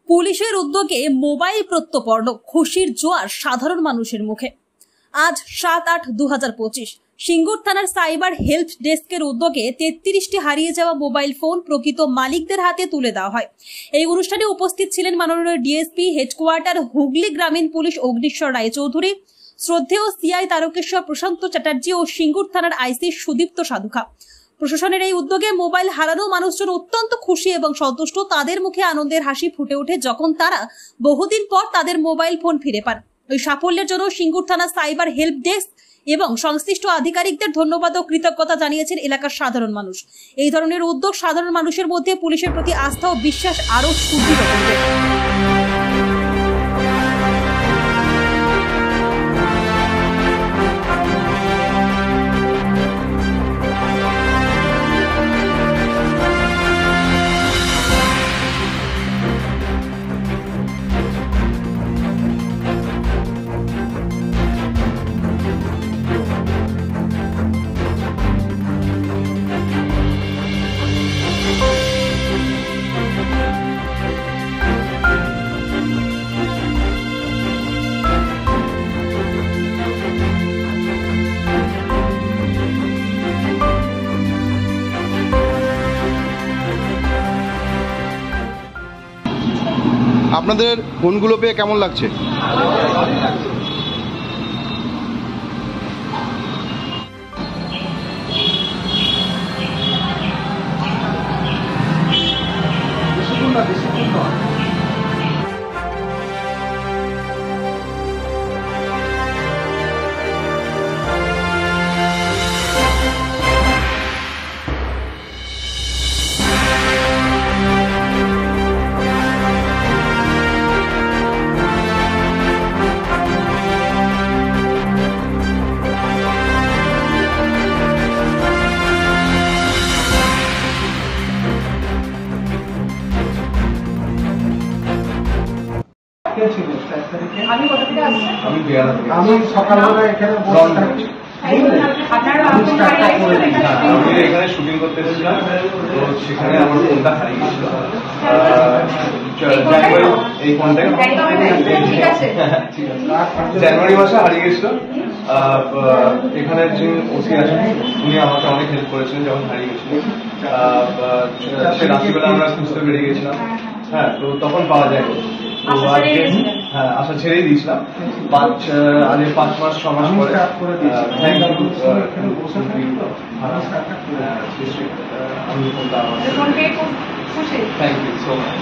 পুলিশের উদ্যোগে মোবাইল প্রত্যর্পণ, খুশির জোয়ার সাধারণ মানুষের মুখে। আজ 7-8-2025 সিঙ্গুর থানার সাইবার হেল্প ডেস্কের উদ্যোগে 33টি হারিয়ে যাওয়া মোবাইল ফোন প্রকৃত মালিকদের হাতে তুলে দেওয়া হয়। এই অনুষ্ঠানে উপস্থিত ছিলেন মাননীয় ডিএসপি হেডকোয়ার্টার হুগলি গ্রামীণ পুলিশ অগ্নিশ্বর রায়চৌধুরী, শ্রদ্ধেয় সিআই তারকেশ্বর প্রশান্ত চ্যাটার্জি ও সিঙ্গুর থানার আইসি সুদীপ্ত সাধুখা। প্রশাসনের এই উদ্যোগে মোবাইল হারানো মানুষজন অত্যন্ত খুশি এবং সন্তুষ্ট। তাদের মুখে আনন্দের হাসি ফুটে ওঠে যখন তারা বহুদিন পর তাদের মোবাইল ফোন ফিরে পান। ওই সাফল্যের জন্য সিঙ্গুর থানা সাইবার হেল্প ডেস্ক এবং সংশ্লিষ্ট আধিকারিকদের ধন্যবাদ ও কৃতজ্ঞতা জানিয়েছেন এলাকার সাধারণ মানুষ। এই ধরনের উদ্যোগ সাধারণ মানুষের মধ্যে পুলিশের প্রতি আস্থা ও বিশ্বাস আরও সুদৃঢ় করবে। আপনাদের ফোনগুলো পেয়ে কেমন লাগছে? আমি সকালবেলা এখানে বসে থাকি, এখানে শুটিং করতে এসেছিলাম, তো সেখানে আমার ফোনটা হারিয়ে গেছিল। জানুয়ারি মাসে হারিয়ে গেছিল। এখানে যিনি ওসি আছেন উনি আমাকে অনেক হেল্প করেছিলেন যখন হারিয়ে গেছিল। সে রাত্রিবেলা আমরা খুঁজতে বেরিয়ে গেছিলাম। হ্যাঁ, তো তখন পাওয়া যায়। তো আজকে হ্যাঁ আশা ছেড়েই দিয়েছিলাম। আজ 5 মাস 6 মাস পরে থ্যাংক ইউ। আমি ফোনটা থ্যাংক ইউ সো মাচ।